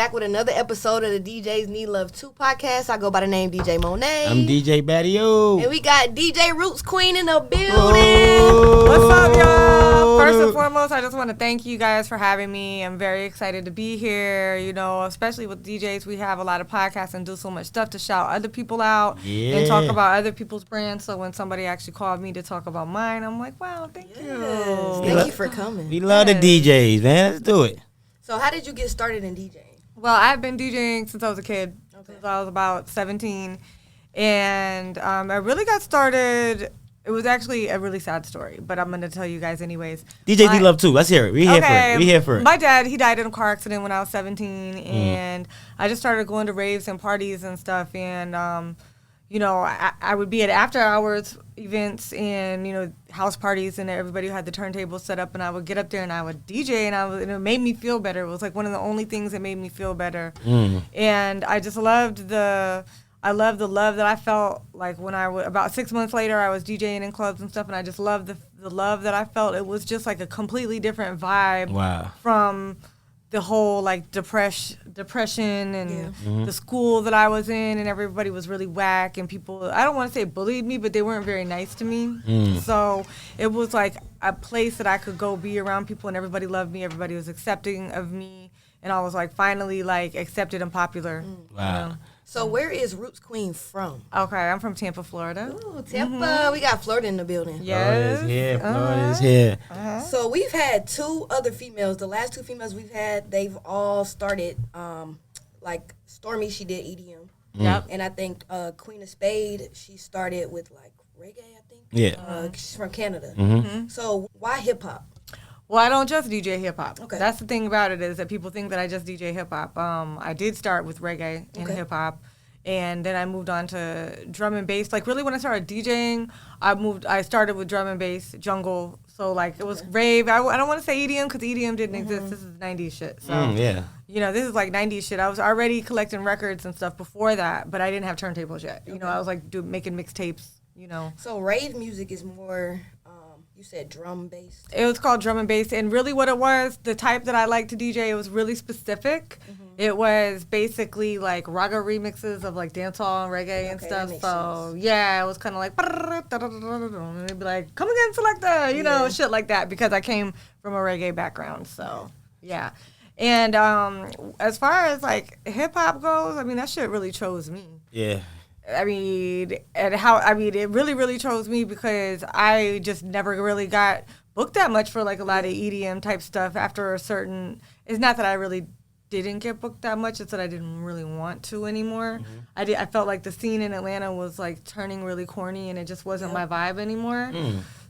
Back with another episode of the DJs Need Love 2 podcast. I go by the name DJ Monae. I'm DJ Battio. And we got DJ Roots Queen in the building. Oh. What's up, y'all? First and foremost, I just want to thank you guys for having me. I'm very excited to be here. You know, especially with DJs, we have a lot of podcasts and do so much stuff to shout other people out and talk about other people's brands. So when somebody actually called me to talk about mine, I'm like, wow, thank you. Thank you for coming. We love the DJs, man. Let's do it. So how did you get started in DJing? Well, I've been DJing since I was a kid, since I was about 17. And I really got started. It was actually a really sad story, but I'm going to tell you guys anyways. DJs Need Love 2. Let's hear it. We here for it. My dad, he died in a car accident when I was 17. And I just started going to raves and parties and stuff. And, you know, I would be at after-hours events and, you know, house parties, and everybody had the turntables set up, and I would get up there and I would DJ, and it made me feel better. It was like one of the only things that made me feel better. And I just loved the love that I felt like when about 6 months later, I was DJing in clubs and stuff, and I just loved the love that I felt. It was just like a completely different vibe from the whole like depression and the school that I was in, and everybody was really whack, and people, I don't want to say bullied me, but they weren't very nice to me. So it was like a place that I could go be around people, and everybody loved me, everybody was accepting of me, and I was like finally like accepted and popular. Wow. You know? So where is Roots Queen from? Okay, I'm from Tampa, Florida. Ooh, Tampa. We got Florida in the building. Yes. Florida's here. So we've had two other females. The last two females we've had, they've all started, like Stormy, she did EDM. Yep. And I think Queen of Spade, she started with like reggae, I think. Yeah. She's from Canada. So why hip-hop? Well, I don't just DJ hip-hop. Okay. That's the thing about it, is that people think that I just DJ hip-hop. I did start with reggae and hip-hop, and then I moved on to drum and bass. Like, really, when I started DJing, I started with drum and bass, jungle. So, like, it was rave. I don't want to say EDM, because EDM didn't exist. This is 90s shit. So, you know, this is like 90s shit. I was already collecting records and stuff before that, but I didn't have turntables yet. You know, I was, like, making mixtapes, you know. So rave music is more... You said drum bass. It was called drum and bass, and really what it was, the type that I like to DJ, it was really specific. It was basically like raga remixes of like dancehall and reggae and stuff. So yeah, it was kind of like, and they'd be like, come again, selector, you know, shit like that, because I came from a reggae background. So yeah. And as far as like hip hop goes, I mean, that shit really chose me. Yeah. I mean, it really, really chose me, because I just never really got booked that much for like a lot of EDM type stuff after a certain, it's not that I really didn't get booked that much, it's that I didn't really want to anymore. I felt like the scene in Atlanta was like turning really corny, and it just wasn't my vibe anymore.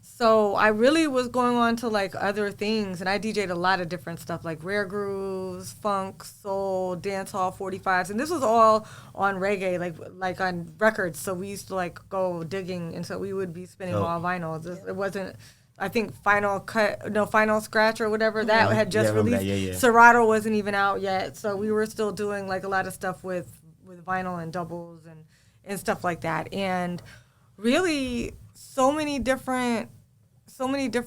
So I really was going on to like other things, and I DJ'd a lot of different stuff like rare grooves, funk, soul, dancehall, 45s, and this was all on reggae, like on records. So we used to like go digging, and so we would be spinning all vinyl. It wasn't, I think, Final Scratch or whatever, that had just released. Serato wasn't even out yet, so we were still doing like a lot of stuff with vinyl and doubles and stuff like that. And really, so many different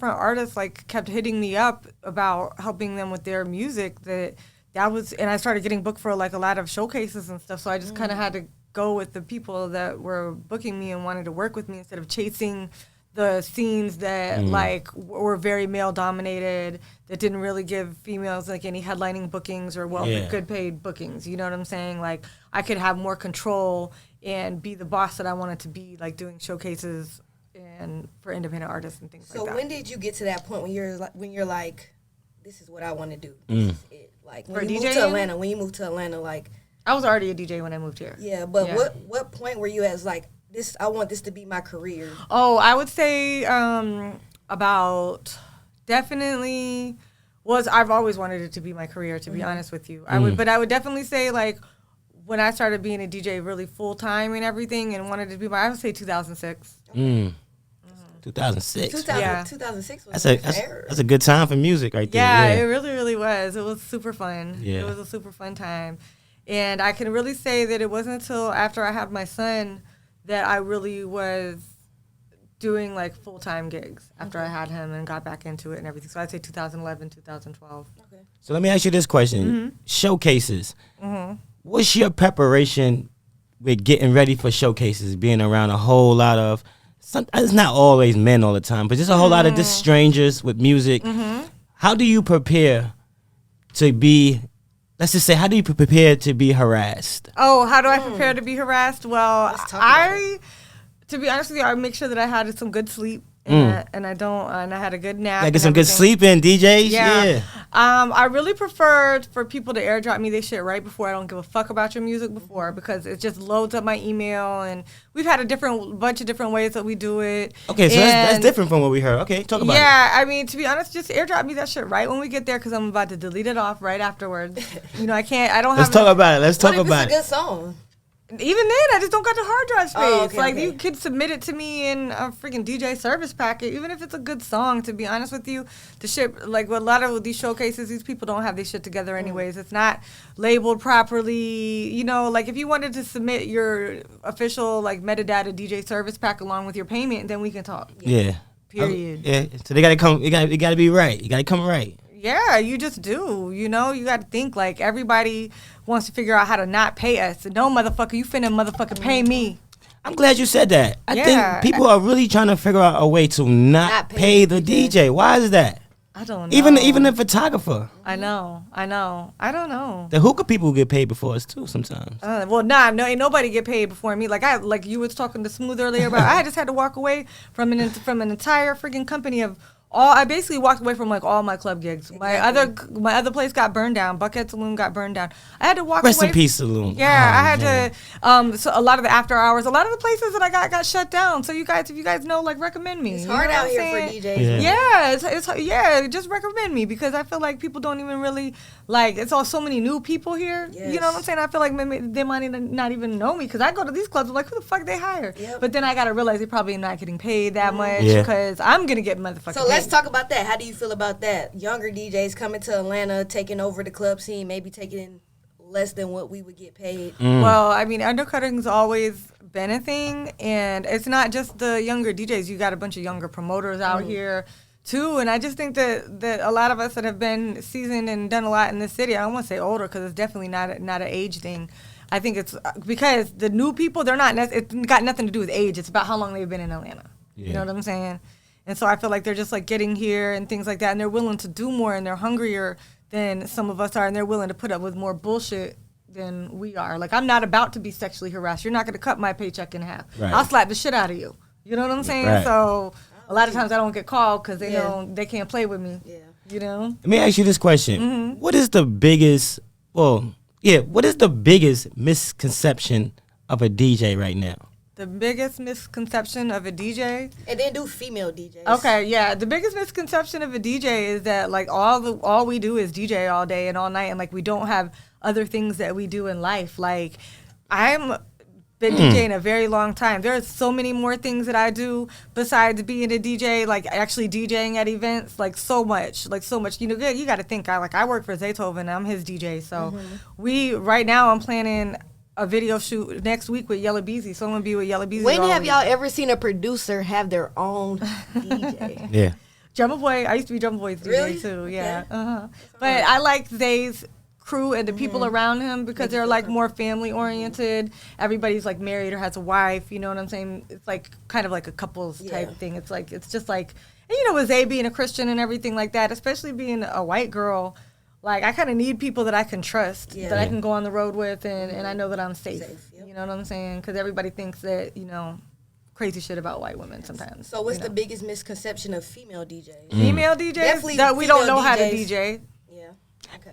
artists like kept hitting me up about helping them with their music, that was, and I started getting booked for like a lot of showcases and stuff. So I just kind of had to go with the people that were booking me and wanted to work with me, instead of chasing the scenes that like were very male dominated, that didn't really give females like any headlining bookings or good paid bookings. You know what I'm saying? Like, I could have more control and be the boss that I wanted to be, like doing showcases and for independent artists and things like that. So when did you get to that point when you're like, this is what I want to do? This is it. Like when you moved to Atlanta, like, I was already a DJ when I moved here. Yeah, but what point were you at, like, this, I want this to be my career? Oh, I would say about definitely I've always wanted it to be my career, to be honest with you. I would definitely say, like, when I started being a DJ really full time and everything, and wanted to be I would say 2006. 2006. 2006 was that's a good time for music right there. Yeah, it really, really was. It was super fun. Yeah. It was a super fun time. And I can really say that it wasn't until after I had my son that I really was doing like full-time gigs after I had him and got back into it and everything. So I'd say 2011, 2012. Okay. So let me ask you this question: showcases. What's your preparation with getting ready for showcases? Being around a whole lot of, it's not always men all the time, but just a whole lot of just strangers with music. How do you prepare to be? Let's just say, how do you prepare to be harassed? Oh, how do I prepare to be harassed? Well, to be honest with you, I make sure that I had some good sleep. And I had a good nap. Get some good sleep in, DJs. Yeah. I really prefer for people to airdrop me their shit right before. I don't give a fuck about your music before, because it just loads up my email, and we've had a bunch of different ways that we do it. Okay, so that's different from what we heard. Okay, talk about it. Yeah, I mean, to be honest, just airdrop me that shit right when we get there, because I'm about to delete it off right afterwards. You know, I don't have. Let's talk about it. Let's talk about it. It's a good song. Even then, I just don't got the hard drive space. Okay. You could submit it to me in a freaking DJ service packet, even if it's a good song. To be honest with you, the shit, like with a lot of these showcases, these people don't have their shit together anyways. It's not labeled properly. You know, like if you wanted to submit your official like metadata DJ service pack along with your payment, then we can talk. Yeah. Period. Yeah. So they gotta come. It gotta be right. You gotta come right. Yeah, you just do. You know, you got to think like everybody wants to figure out how to not pay us. No, motherfucker, you finna motherfucker pay me. I'm glad you said that. I think people are really trying to figure out a way to not pay the DJ. Why is that? I don't know. Even the photographer. I know. I don't know. The hookah people get paid before us too sometimes. No, ain't nobody get paid before me. Like you was talking to Smooth earlier about. I just had to walk away from an entire freaking company of. I basically walked away from like all my club gigs. My other place got burned down. Buckhead Saloon got burned down. I had to walk away. Rest in peace, Saloon. Yeah, I had to. So a lot of the after hours, a lot of the places that I got shut down. So if you guys know, like recommend me. It's hard out here for DJs. Yeah, it's just recommend me, because I feel like people don't even really like. It's all so many new people here. Yes. You know what I'm saying? I feel like they might not even know me, because I go to these clubs. I'm like, who the fuck they hire? Yep. But then I gotta realize they probably not getting paid that much, because I'm gonna get motherfucking. So let's talk about that. How do you feel about that? Younger DJs coming to Atlanta, taking over the club scene, maybe taking less than what we would get paid. Well, I mean, undercutting's always been a thing, and it's not just the younger DJs. You got a bunch of younger promoters out here too, and I just think that a lot of us that have been seasoned and done a lot in this city, I don't want to say older, because it's definitely not an age thing. I think it's because the new people, it's got nothing to do with age. It's about how long they've been in Atlanta. Yeah. You know what I'm saying? And so I feel like they're just like getting here and things like that, and they're willing to do more, and they're hungrier than some of us are, and they're willing to put up with more bullshit than we are. Like, I'm not about to be sexually harassed. You're not going to cut my paycheck in half. Right. I'll slap the shit out of you. You know what I'm saying? Right. So a lot of times I don't get called because they know they can't play with me. Yeah. You know? Let me ask you this question. What is the biggest misconception of a DJ right now? The biggest misconception of a DJ? And then do female DJs. Okay, yeah. The biggest misconception of a DJ is that like all we do is DJ all day and all night, and like we don't have other things that we do in life. Like I'm been DJing a very long time. There's so many more things that I do besides being a DJ, like actually DJing at events, like so much. You know, you got to think, I work for Zaytoven, I'm his DJ. So right now I'm planning a video shoot next week with Yella Beezy. So I'm gonna be with Yella Beezy. When have y'all ever seen a producer have their own DJ? Yeah. Drummer Boy, I used to be Drummer Boy's DJ too. Yeah. Okay. But I like Zay's crew and the people around him because they're like more family oriented. Everybody's like married or has a wife. You know what I'm saying? It's like kind of like a couples type thing. It's just like, and you know, with Zay being a Christian and everything like that, especially being a white girl. Like, I kind of need people that I can trust, that I can go on the road with, and I know that I'm safe. You know what I'm saying? Because everybody thinks that, you know, crazy shit about white women sometimes. So what's the biggest misconception of female DJs? Female DJs? Definitely that we don't know how to DJ. Yeah. Okay.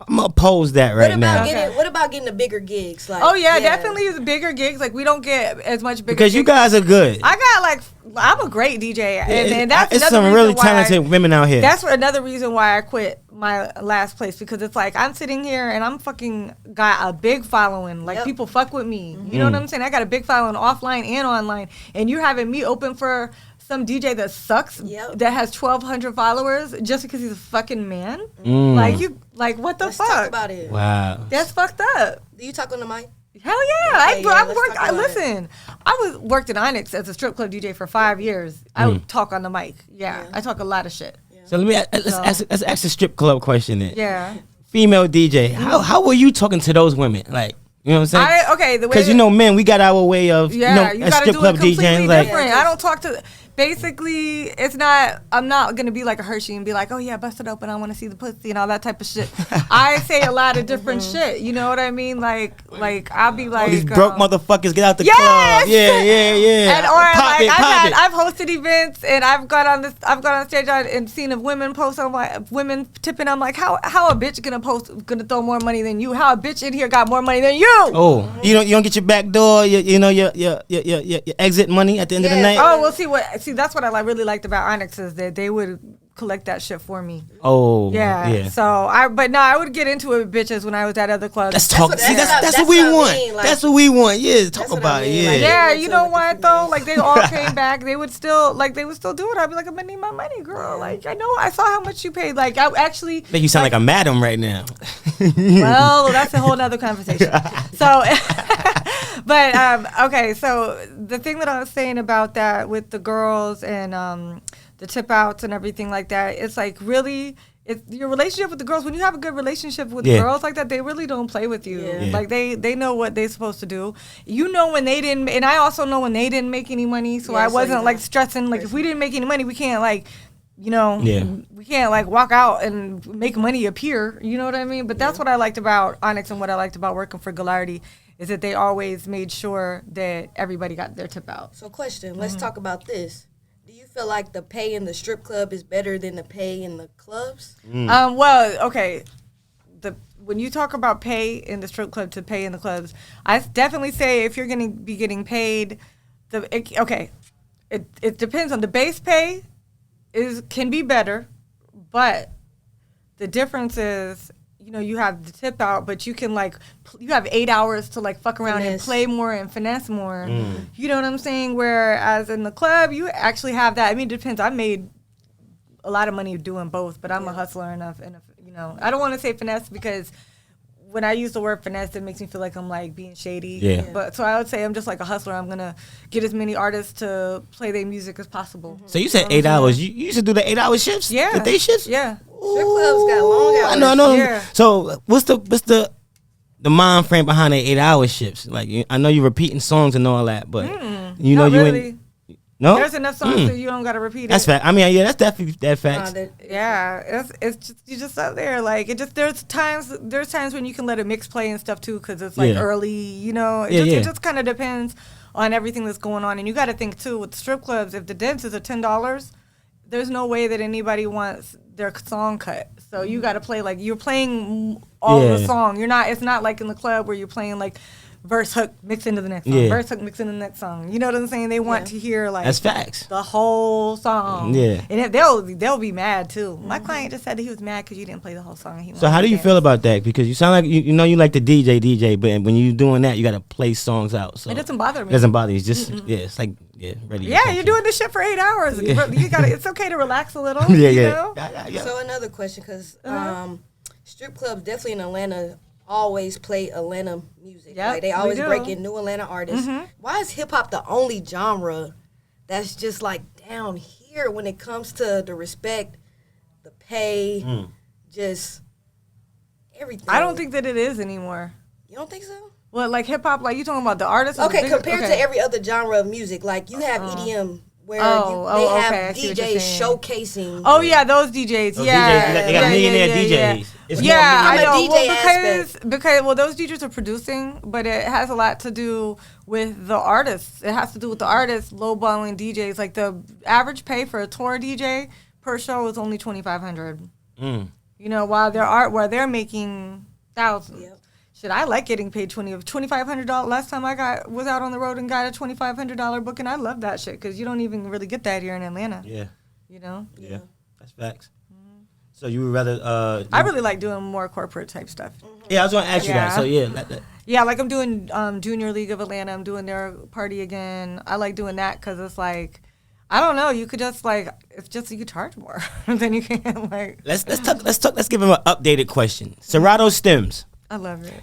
I'm gonna pose that right now. What about getting the bigger gigs? Like, definitely the bigger gigs. Like, we don't get as much bigger because gigs. you guys are good. I'm a great DJ, and that's it's some really talented women out here. That's another reason why I quit my last place, because it's like I'm sitting here and I'm fucking got a big following. Like people fuck with me. You know what I'm saying? I got a big following offline and online, and you're having me open for some DJ that sucks, that has 1,200 followers just because he's a fucking man. Like what the fuck? Let's talk about it. Wow, that's fucked up. Do you talk on the mic? Hell yeah! I worked at Onyx as a strip club DJ for 5 years. I would talk on the mic. I talk a lot of shit. So let's ask a strip club question then. Yeah. Female DJ, how were you talking to those women? Like, you know what I'm saying? Because men, we got our way of you gotta strip do club it completely DJing. Like, different. I don't talk to. Basically, it's not. I'm not gonna be like a Hershey and be like, oh yeah, bust it open. I want to see the pussy and all that type of shit. I say a lot of different shit. You know what I mean? Like I'll be like, these broke motherfuckers get out the club. Yeah. And I've hosted events and I've gone on stage and seen of women post. I'm like, women tipping. I'm like, how a bitch gonna throw more money than you? How a bitch in here got more money than you? Oh, you don't get your back door. Your exit money at the end of the night. Oh, we'll see. That's what I really liked about Onyx is that they would collect that shit for me. Oh, yeah. So I would get into it with bitches when I was at other clubs. Let's talk. That's what we want. Mean. Like, that's what we want. Yeah, talk about it. Yeah. Like, yeah, you know what though? Like they all came back. They would still do it. I'd be like, I'm gonna need my money, girl. Like I know I saw how much you paid. Like I actually make you sound like a madam right now. Well, that's a whole nother conversation. So but okay, so the thing that I was saying about that with the girls and the tip outs and everything like that, it's like really it's your relationship with the girls. When you have a good relationship with girls like that, they really don't play with you. Yeah. Like they know what they're supposed to do. You know when they didn't, and I also know when they didn't make any money, so I wasn't like stressing like if we didn't make any money, we can't like we can't like walk out and make money appear. You know what I mean? But that's what I liked about Onyx and what I liked about working for Gagliardi is that they always made sure that everybody got their tip out. So question, let's talk about this. Do you feel like the pay in the strip club is better than the pay in the clubs? Well, okay. When you talk about pay in the strip club to pay in the clubs, I definitely say if you're going to be getting paid, it depends on the base pay can be better, but the difference is, you have the tip out, but you can you have 8 hours to fuck around and play more and finesse more. You know what I'm saying? Whereas in the club, you actually have that. I mean, it depends. I made a lot of money doing both, but I'm a hustler enough. And I don't want to say finesse because when I use the word finesse, it makes me feel like I'm being shady. Yeah. But so I would say I'm just like a hustler. I'm gonna get as many artists to play their music as possible. So you said 8 hours. You used to do the 8 hour shifts? Yeah. The day shifts? Yeah. Strip clubs got long hours. I know. Yeah. So what's the mind frame behind the 8 hour shifts? I know you're repeating songs and all that, but you really. No, there's enough songs that you don't gotta repeat it. That's fact. I mean, yeah, that's definitely facts. It's just you just out there there's times when you can let a mix play and stuff too because it's early. It just kind of depends on everything that's going on, and you got to think too with strip clubs. If the dances are $10, there's no way that anybody wants their song cut. So you got to play you're playing all the song. You're not. It's not like in the club where you're playing verse hook mix into the next song. Verse hook mix into the next song. You know what I'm saying? They want to hear that's facts. The whole song. Yeah. And they'll be mad too. My client just said that he was mad because you didn't play the whole song. So how do you feel about that? Because you sound like you like the DJ, but when you're doing that, you got to play songs out. So it doesn't bother me. It doesn't bother you. It's just it's ready. Yeah, you're doing this shit for 8 hours. You got it's okay to relax a little. Yeah. So another question, because strip clubs definitely in Atlanta always play Atlanta music. Yep, they always break in new Atlanta artists. Why is hip hop the only genre that's just down here when it comes to the respect, the pay, just everything? I don't think that it is anymore. You don't think so? Well, hip hop, you talking about the artists? Okay, compared to every other genre of music, you have EDM. Where they have DJs showcasing. Oh yeah, those DJs. Those DJs, they got millionaire DJs. It's I know. DJ because those DJs are producing, but it has a lot to do with the artists. It has to do with the artists lowballing DJs. The average pay for a tour DJ per show is only $2,500. While they're making thousands. Yep. Shit, I like getting paid $2,500. Last time I was out on the road and got a $2,500 booking, I love that shit because you don't even really get that here in Atlanta. Yeah. Yeah, that's facts. So you would rather? I really like doing more corporate type stuff. Yeah, I was going to ask you that. So yeah, I'm doing Junior League of Atlanta. I'm doing their party again. I like doing that because it's I don't know. You could just it's just you could charge more than you can Let's talk. Let's give him an updated question. Serato Stems. I love it.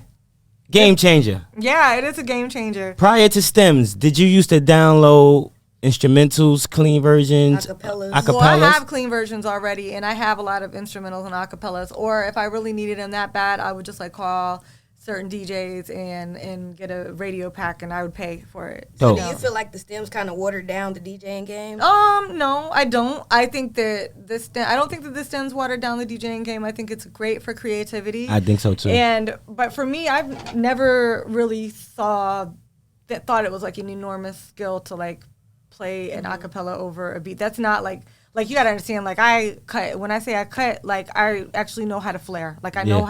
Game changer. Yeah, it is a game changer. Prior to Stems, did you used to download instrumentals, clean versions, Acapellas. Well, I have clean versions already, and I have a lot of instrumentals and acapellas. Or if I really needed them that bad, I would just like call certain DJs and get a radio pack, and I would pay for it. So do you feel like the stems kind of watered down the DJing game? No, I don't. I think that I don't think that the stems watered down the DJing game. I think it's great for creativity. I think so too. But for me, I've never really thought it was like an enormous skill to like play an acapella over a beat. That's not like you gotta understand. Like when I say I cut, like I actually know how to flare. Like I know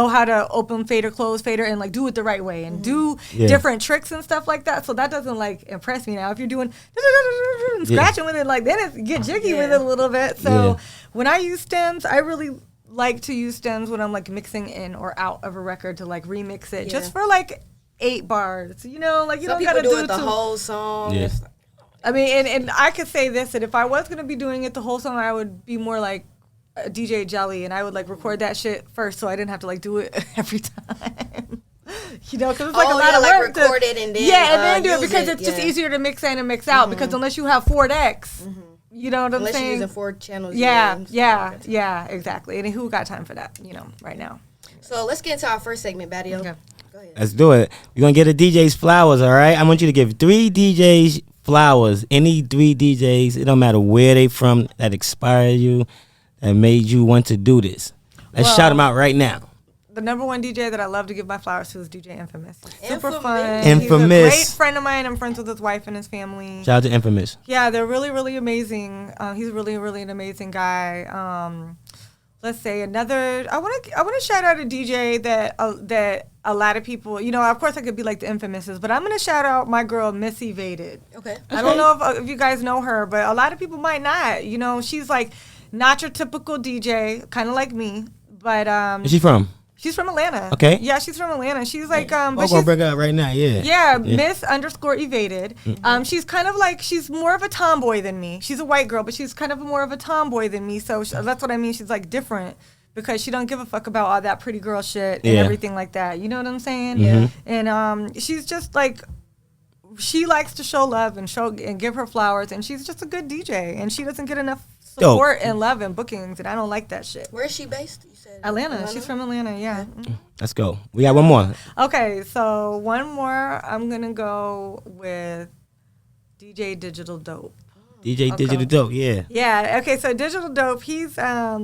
how to open fader, close fader, and like do it the right way and do different tricks and stuff like that. So that doesn't like impress me now. If you're doing and scratching with it, like then it get jiggy with it a little bit. So when I use stems, I really like to use stems when I'm like mixing in or out of a record to like remix it just for like 8 bars. You know, like you don't gotta do it the whole song. Yes. I mean, and I could say this, that if I was gonna be doing it the whole song, I would be more like DJ Jelly, and I would like record that shit first, so I didn't have to like do it every time. You know, because it's like a lot of work to record it and then do it because it's just easier to mix in and mix out. Because unless you have 4 decks, you know what I'm saying? Unless you're using 4 channels. Yeah, exactly. And who got time for that? You know, right now. So let's get into our first segment, Battio. Okay. Go ahead. Let's do it. We're gonna get a DJ's flowers. All right. I want you to give 3 DJs flowers. Any 3 DJs. It don't matter where they from that inspired you, that made you want to do this. Let's shout them out right now. The number 1 DJ that I love to give my flowers to is DJ Infamous. Super fun. Infamous. He's a great friend of mine. I'm friends with his wife and his family. Shout out to Infamous. Yeah, they're really, really amazing. He's really, really an amazing guy. Let's say another. I want to shout out a DJ that a lot of people. You know, of course I could be like the Infamouses, but I'm gonna shout out my girl Miss Evaded. Okay. I don't know if you guys know her, but a lot of people might not. You know, she's like not your typical DJ, kind of like me, but Where's she from? She's from Atlanta. Okay. Yeah, she's from Atlanta. She's like I'm gonna bring her up right now. Yeah. Miss_Evaded. She's kind of like, she's more of a tomboy than me. She's a white girl, but she's kind of more of a tomboy than me. So that's what I mean. She's like different because she don't give a fuck about all that pretty girl shit and everything like that. You know what I'm saying? Yeah. And she's just like, she likes to show love and give her flowers, and she's just a good DJ, and she doesn't get enough support and love and bookings, and I don't like that shit. Where is she based? You said Atlanta. She's from Atlanta, yeah. Let's go. We got one more. Okay, so one more. I'm gonna go with DJ Digital Dope. Digital Dope, yeah. Yeah. Okay, so Digital Dope, he's a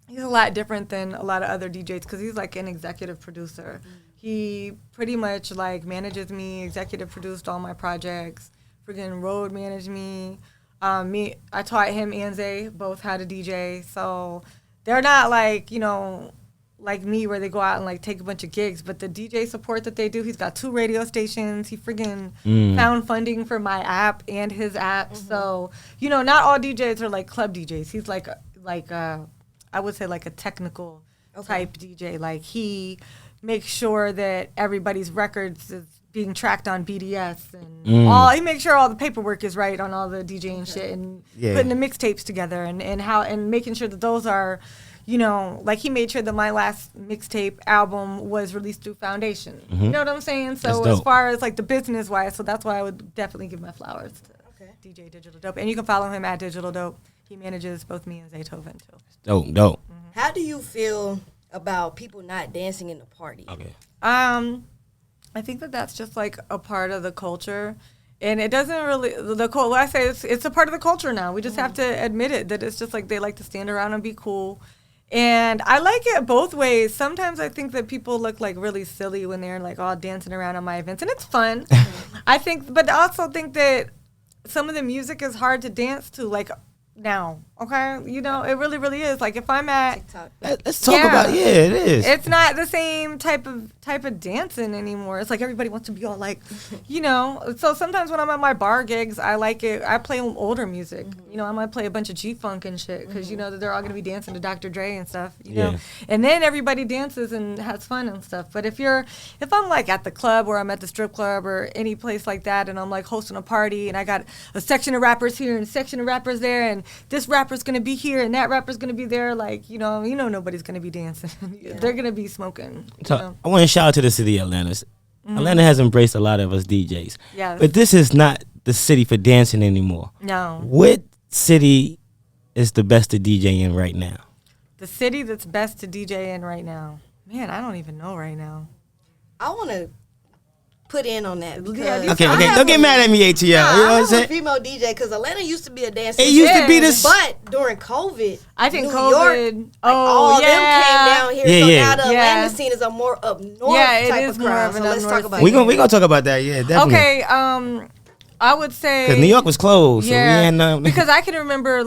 lot different than a lot of other DJs because he's like an executive producer. He pretty much like manages me, executive produced all my projects, freaking road managed me. I taught him and Zay both how to DJ, so they're not like, you know, like me where they go out and like take a bunch of gigs, but the DJ support that they do, he's got 2 radio stations. He freaking found funding for my app and his app. So, you know, not all DJs are like club DJs. He's like I would say like a technical type DJ. Like he makes sure that everybody's records is being tracked on BDS and he makes sure all the paperwork is right on all the DJing shit and putting the mixtapes together and making sure that those are, you know, like he made sure that my last mixtape album was released through Foundation. You know what I'm saying? So as far as like the business wise, so that's why I would definitely give my flowers to DJ Digital Dope. And you can follow him at Digital Dope. He manages both me and Zaytoven too. Dope. How do you feel about people not dancing in the party? Okay. I think that's just like a part of the culture, and it doesn't really I say it's a part of the culture now. We just have to admit it that it's just like they like to stand around and be cool, and I like it both ways. Sometimes I think that people look like really silly when they're like all dancing around at my events, and it's fun. I think, but I also think that some of the music is hard to dance to, like now. Okay, you know, it really, really is. Like if I'm at TikTok. Let's talk about it is. It's not the same type of dancing anymore. It's like everybody wants to be all like, you know. So sometimes when I'm at my bar gigs, I like it. I play older music. You know, I might play a bunch of G-funk and shit because you know that they're all gonna be dancing to Dr. Dre and stuff. You know, and then everybody dances and has fun and stuff. But if I'm like at the club or I'm at the strip club or any place like that, and I'm like hosting a party and I got a section of rappers here and a section of rappers there, and this rapper's gonna be here and that rapper's gonna be there, like you know nobody's gonna be dancing. They're gonna be smoking. So I want to shout out to the city of Atlanta. Atlanta has embraced a lot of us DJs. Yeah. But this is not the city for dancing anymore. No. What city is the best to DJ in right now? The city that's best to DJ in right now. Man, I don't even know right now. I want to put in on that. Okay. Don't get mad at me, ATL. You know what I'm saying? A female DJ because Atlanta used to be a dance. It used to be this. But during COVID, I think New COVID. York, all them came down here. So now the Atlanta scene is a more up north type of crowd. So let's talk about it. We're gonna talk about that. Yeah, definitely. Okay. I would say because New York was closed. Yeah. So because I can remember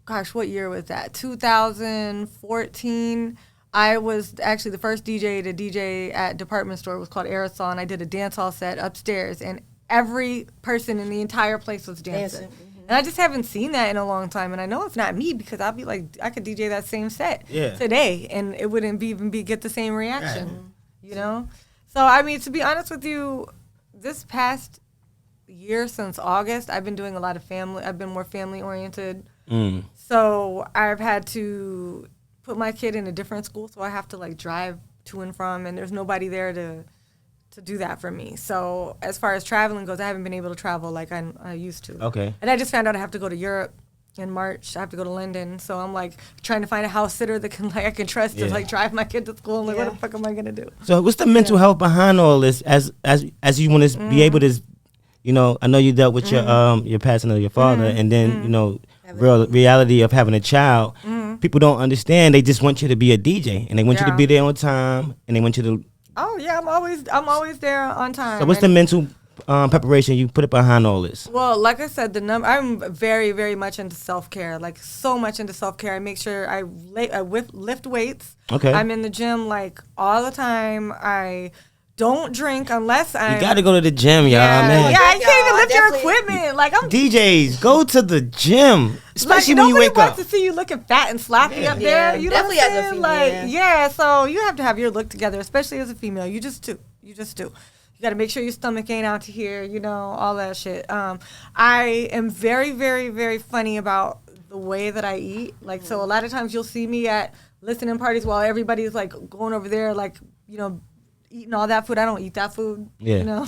gosh, what year was that? 2014. I was actually the first DJ to DJ at department store. It was called Aerosol, and I did a dance hall set upstairs, and every person in the entire place was dancing. And I just haven't seen that in a long time, and I know it's not me because I'll be like, I could DJ that same set today, and it wouldn't even get the same reaction, you know? So, I mean, to be honest with you, this past year since August, I've been doing a lot of family. I've been more family-oriented. So I've had to put my kid in a different school, so I have to drive to and from, and there's nobody there to do that for me. So as far as traveling goes, I haven't been able to travel like I used to. Okay. And I just found out I have to go to Europe in March. I have to go to London, so I'm trying to find a house sitter that I can trust to drive my kid to school. I'm what the fuck am I gonna do? So what's the mental health behind all this? As you want to be able to, I know you dealt with your passing of your father, and then reality of having a child. People don't understand. They just want you to be a DJ, and they want you to be there on time, and they want you to. Oh yeah, I'm always there on time. So what's the mental preparation you put it behind all this? Well, like I said, I'm very, very much into self-care, so much into self-care. I make sure I lift weights. Okay. I'm in the gym all the time. I don't drink unless I. You got to go to the gym, y'all. Man. Yeah, I can't even lift your equipment. I'm DJs, go to the gym, especially when you wake up. Nobody wants to see you looking fat and sloppy up there. You definitely know as a female. So you have to have your look together, especially as a female. You just do. You got to make sure your stomach ain't out to here, all that shit. I am very, very, very funny about the way that I eat. So a lot of times you'll see me at listening parties while everybody's going over there, eating all that food. I don't eat that food. Yeah.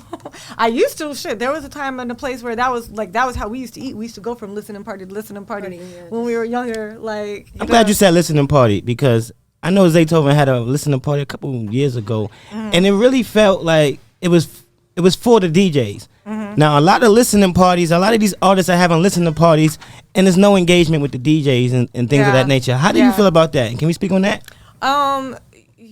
I used to. There was a time and a place where that was how we used to eat. We used to go from listening party to listening party when we were younger. I'm glad you said listening party because I know Zaytoven had a listening party a couple years ago, and it really felt like it was for the DJs. Now a lot of listening parties, a lot of these artists are having listening parties, and there's no engagement with the DJs and things of that nature. How do you feel about that? Can we speak on that?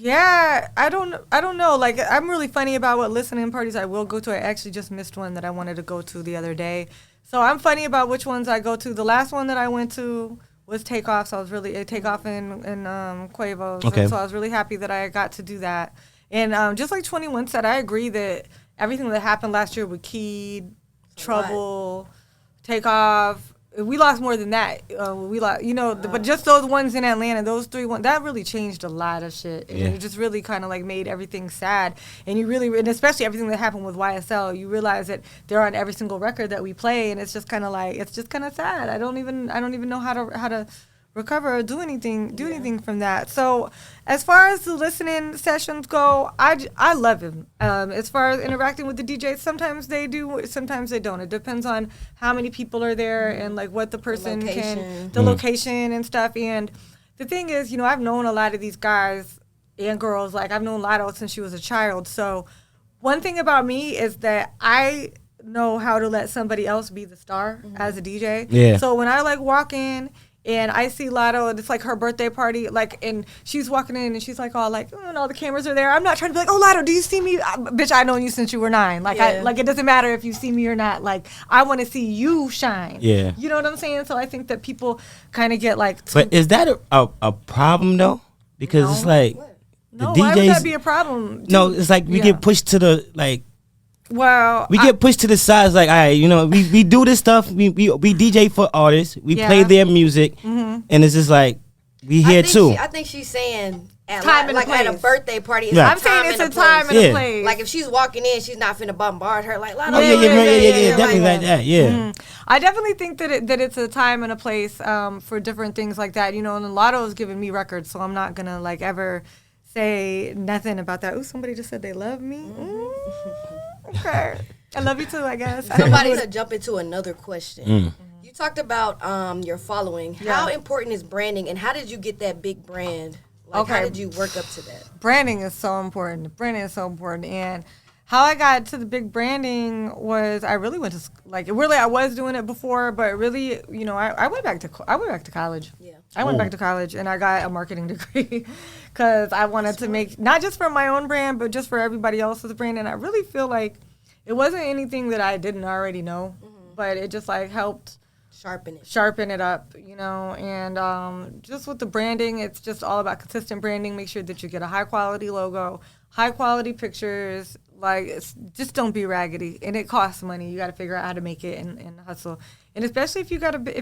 Yeah, I don't know. I'm really funny about what listening parties I will go to. I actually just missed one that I wanted to go to the other day. So I'm funny about which ones I go to. The last one that I went to was Takeoff. So I was really Takeoff in Quavos. Okay. So I was really happy that I got to do that. And just like 21 said, I agree that everything that happened last year with Keed, Trouble, Takeoff. We lost more than that. We lost, but just those ones in Atlanta, those 3 ones, that really changed a lot of shit. And it just really kind of made everything sad. And and especially everything that happened with YSL, you realize that they're on every single record that we play, and it's just kind of sad. I don't even know how to recover or do anything from that. So as far as the listening sessions go, I love them. As far as interacting with the DJs, sometimes they do, sometimes they don't. It depends on how many people are there and what the person the location and stuff. And the thing is, I've known a lot of these guys and girls. I've known Lotto since she was a child. So one thing about me is that I know how to let somebody else be the star as a DJ. Yeah. So when I walk in and I see Lotto, and it's her birthday party, and she's walking in, and she's and all the cameras are there. I'm not trying to be oh, Lotto, do you see me? Bitch, I know you since you were 9. It doesn't matter if you see me or not. I want to see you shine. Yeah. You know what I'm saying? So I think that people kind of get But is that a problem, though? Because No. it's the DJs. Why would that be a problem? No, it's we get pushed to the, Well, we get pushed to the sides, all right, we do this stuff. We DJ for artists. We play their music, and it's just we here too. I think she's saying at Time and at a place. birthday party. It's I'm saying it's a time and a place. If she's walking in, she's not finna bombard her Yeah, definitely like that. Yeah. I definitely think that it's a time and a place for different things like that. And Lotto's giving me records, so I'm not gonna ever say nothing about that. Ooh, somebody just said they love me. Okay. I love you too, I guess. Somebody to jump into another question. You talked about your following. Yeah. How important is branding, and how did you get that big brand? Like, how did you work up to that? Branding is so important. And how I got to the big branding was I really went to I was doing it before, but really, you know, I went back to college. Yeah. I went back to college and I got a marketing degree because I wanted to make, not just for my own brand, but just for everybody else's brand. And I really feel like it wasn't anything that I didn't already know, but it just like helped sharpen it up, you know. And just with the branding, it's just all about consistent branding. Make sure that you get a high quality logo, high quality pictures. Like, just don't be raggedy, and it costs money. You got to figure out how to make it and hustle. And especially if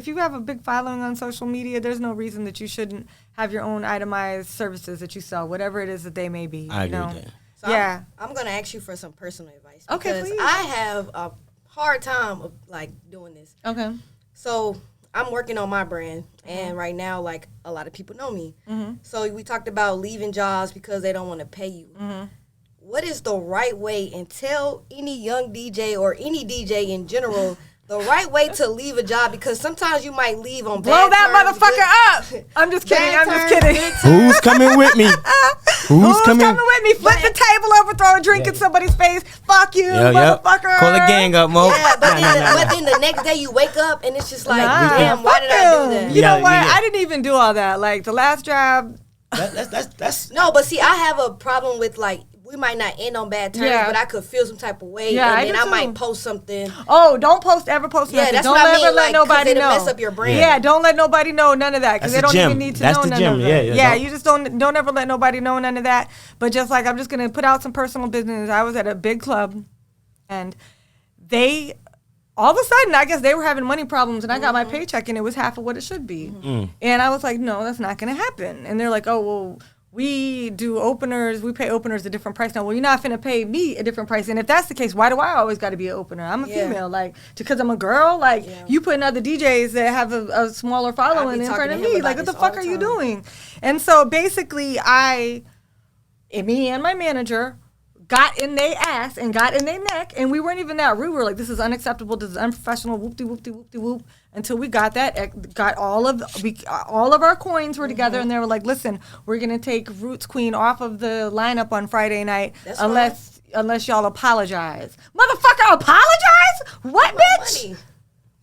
you have a big following on social media, there's no reason that you shouldn't have your own itemized services that you sell, whatever it is that they may be. I agree with that. So yeah, I'm gonna ask you for some personal advice because I have a hard time of like doing this. Okay. So I'm working on my brand, and right now, like, a lot of people know me. So we talked about leaving jobs because they don't want to pay you. What is the right way, and tell any young DJ or any DJ in general the right way to leave a job, because sometimes you might leave on blow bad that terms, motherfucker up. I'm just kidding. Who's coming with me? Who's coming with me? Flip the table over, throw a drink in somebody's face. Fuck you, motherfucker. Call the gang up, Mo. Yeah, but then the next day you wake up and it's just like, damn, why did I do that? You know what? I didn't even do all that. Like, the last job. That's no, but see, I have a problem with, like, we might not end on bad terms, but I could feel some type of way, and then I might post something. Oh, don't ever post nothing. That's don't what I mean, ever let like, nobody know. Mess up your brand. Yeah, don't let nobody know none of that, because they don't even need to know none of that. Yeah, you just don't ever let nobody know none of that. But just like, I'm just gonna put out some personal business. I was at a big club, and they, all of a sudden, I guess they were having money problems, and I got my paycheck, and it was half of what it should be. And I was like, no, that's not gonna happen. And they're like, oh, well, we do openers, we pay openers a different price now. Well, you're not finna pay me a different price. And if that's the case, why do I always got to be an opener? I'm a female, like, because I'm a girl. Like, you putting other DJs that have a smaller following in front of me. Like, what the fuck are you doing? And so basically, me and my manager got in their ass and got in their neck, and we weren't even that rude. We were like, this is unacceptable, this is unprofessional, whoop-de-whoop-de-whoop-de-whoop, until we got all of our coins were together, and they were like, listen, we're going to take Roots Queen off of the lineup on Friday night unless y'all apologize. Motherfucker, apologize? What, bitch? Money.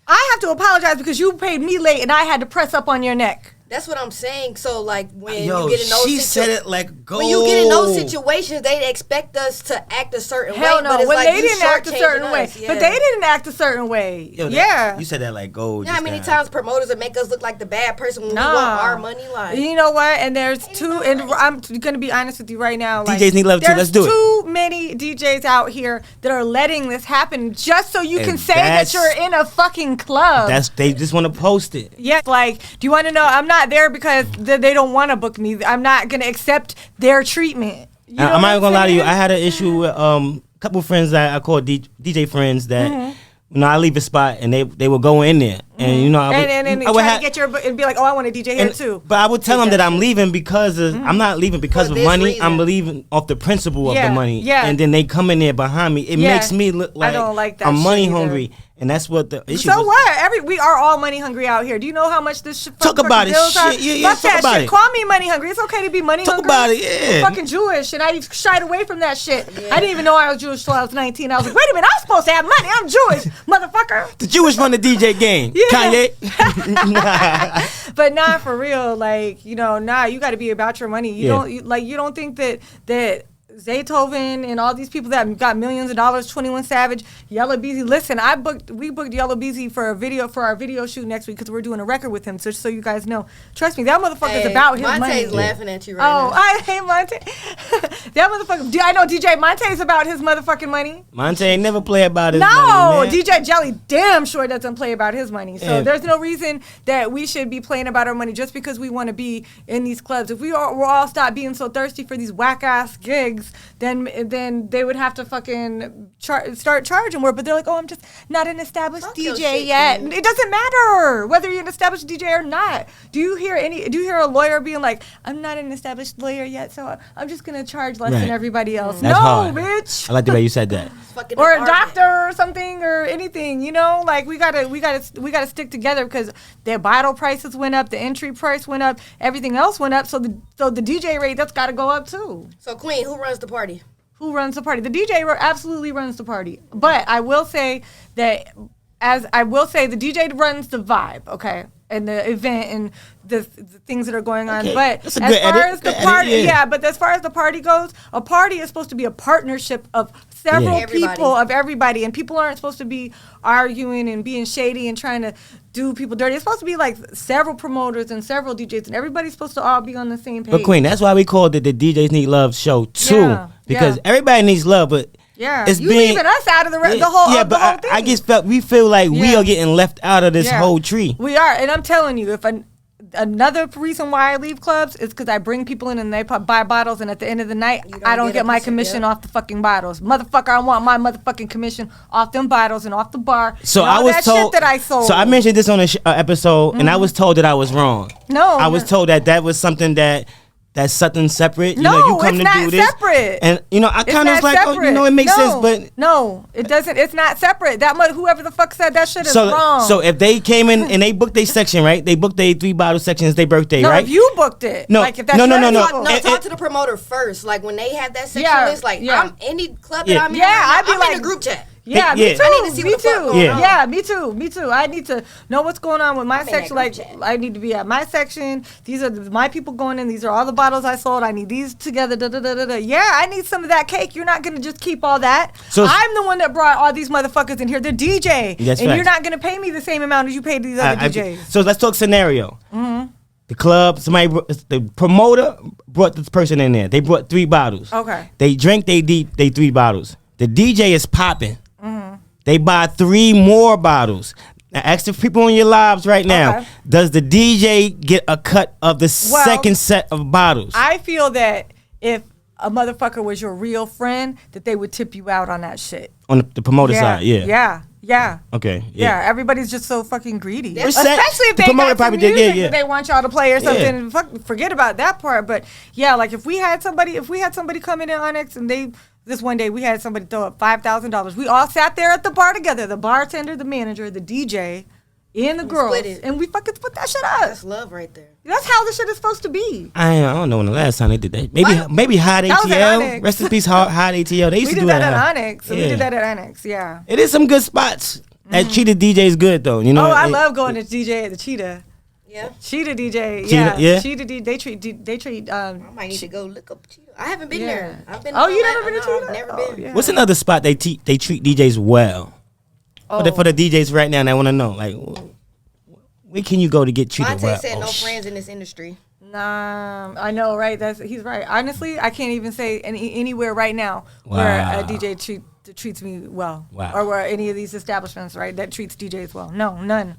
I have to apologize because you paid me late and I had to press up on your neck. That's what I'm saying. So, like, when you get in those she said it like gold. When you get in those situations, they expect us to act a certain way. Hell no, but it's when like they didn't act a certain way. Yeah. But they didn't act a certain way. Yo, you said that like gold. You know how many times promoters would make us look like the bad person when we want our money? Like, you know what? And there's and I'm going to be honest with you right now. Like, DJs Need Love too. Let's do it. There's too many DJs out here that are letting this happen just so you can say that you're in a fucking club. They just want to post it. Yeah, like, do you want to know? I'm not there because they don't want to book me. I'm not going to accept their treatment. I'm not going to lie to you. I had an issue with a couple friends that I call DJ friends that I leave a spot and they will go in there. And, and try to get and be like, oh, I want to DJ here too. But I would tell them that I'm leaving because of, I'm not leaving because of money. Reason. I'm leaving off the principle of the money. Yeah. And then they come in there behind me. It makes me look like, I don't like that I'm money hungry. And that's what the issue So what? We are all money hungry out here. Do you know how much this shit talk about it? Shit, yeah, fuck that shit. Call me money hungry. It's okay to be money hungry. Talk about it, yeah. I'm fucking Jewish, and I shied away from that shit. Yeah. I didn't even know I was Jewish till I was 19. I was like, wait a minute, I'm supposed to have money. I'm Jewish, motherfucker. The Jewish run the DJ game. Kanye. But nah, for real, like, you got to be about your money. You don't think that Zaytoven and all these people that got millions of dollars, 21 Savage, Yellow Beezy. Listen, we booked Yellow Beezy for our video shoot next week because we're doing a record with him. So you guys know, trust me, that motherfucker's about his money. Monte's laughing at you right now. Oh, I hate Monte. That motherfucker. I know DJ Monte's about his motherfucking money. Monte ain't never play about his money. No, DJ Jelly damn sure doesn't play about his money. So there's no reason that we should be playing about our money just because we want to be in these clubs. If we'll all stop being so thirsty for these whack ass gigs, then they would have to fucking start charging more. But they're like, oh, I'm just not an established DJ yet. It doesn't matter whether you're an established DJ or not. Do you hear a lawyer being like, I'm not an established lawyer yet, so I'm just gonna charge less than everybody else? That's hard. Bitch. I like the way you said that. fucking or a apartment. doctor or something or anything, you know, like we gotta stick together because their bottle prices went up, the entry price went up, everything else went up, so the DJ rate that's got to go up too. So Queen, who runs the party? Who runs the party? The DJ absolutely runs the party, but I will say that the DJ runs the vibe, okay, and the event and the things that are going on. Okay. But That's a as good far edit. as the Good party, edit, yeah. but as far as the party goes, a party is supposed to be a partnership of several people, of everybody, and people aren't supposed to be arguing and being shady and trying to do people dirty. It's supposed to be like several promoters and several DJs, and everybody's supposed to all be on the same page. But Queen, that's why we called it the DJs Need Love show too, Yeah, because everybody needs love, but it's you being, leaving us out of the whole yeah, the but whole thing. I just we feel like we are getting left out of this whole tree. We are, and I'm telling you, if another reason why I leave clubs is because I bring people in and they buy bottles, and at the end of the night, I don't get my commission off the fucking bottles. Motherfucker, I want my motherfucking commission off them bottles and off the bar. So and all I was that told shit that I sold. So I mentioned this on an episode, and I was told that I was wrong. No, I was told that was something that's something separate. You No, know, you come it's to not do this, separate. and you know, I It's kind of not was like, separate. oh, you know, it makes sense, but no, it doesn't. It's not separate. Whoever the fuck said that shit is wrong. So if they came in and they booked their section, right? They booked their 3 bottle sections, their birthday, no, right? if you booked it, No, like if that's no. Talk to the promoter first. Like when they have that section list, like I'm any club that I'm in, I'd be I'm like in a group chat. Yeah, Yeah. me too. I need to see what the fuck going on. Yeah, me too. I need to know what's going on with my in section. that Like, group chat. I need to be at my section. These are my people going in. These are all the bottles I sold. I need these together. Da, da, da, da, da. Yeah, I need some of that cake. You're not gonna just keep all that. So I'm the one that brought all these motherfuckers in here. They're DJ, That's and facts. you're not gonna pay me the same amount as you paid these other DJs. So let's talk scenario. The club, the promoter brought this person in there. They brought 3 bottles. Okay. They drank they 3 bottles. The DJ is popping. They buy 3 more bottles. Now, ask the people in your lives right now. Okay. Does the DJ get a cut of the second set of bottles? I feel that if a motherfucker was your real friend, that they would tip you out on that shit. On the promoter side, yeah. Yeah. Okay. Yeah, everybody's just so fucking greedy. We're Especially set. if The they promoter got some probably did, music yeah. that they want y'all to play or something. Yeah. And forget about that part. But yeah, like if we had somebody come in Onyx and this one day we had somebody throw up $5,000. We all sat there at the bar together, the bartender, the manager, the DJ, and the girls, split it. and we fucking split that shit up. That's love right there. That's how the shit is supposed to be. I don't know when the last time they did that. Maybe Hot That was at ATL. Onyx. Rest in peace, Hot ATL. They used We to did do that that. at Onyx. We Yeah. did that at Onyx. Yeah. It is some good spots. That treated DJs good though. You know. Oh, I love going to DJ at the Cheetah. Yeah. Cheetah DJ. Cheetah, yeah. Cheetah DJ. They treat. I might need to go look up Cheetah. I haven't been Yeah. there. I've been. Oh, you never been to No, Cheetah? I've never Oh, been. yeah. What's another spot they treat DJs well? Oh. For the DJs right now, and I want to know, like, where can you go to get treated well? Monte said no friends in this industry. Nah, I know, right? He's right. Honestly, I can't even say anywhere right now where a DJ treats me well, or where any of these establishments, right, that treats DJs well. No, none.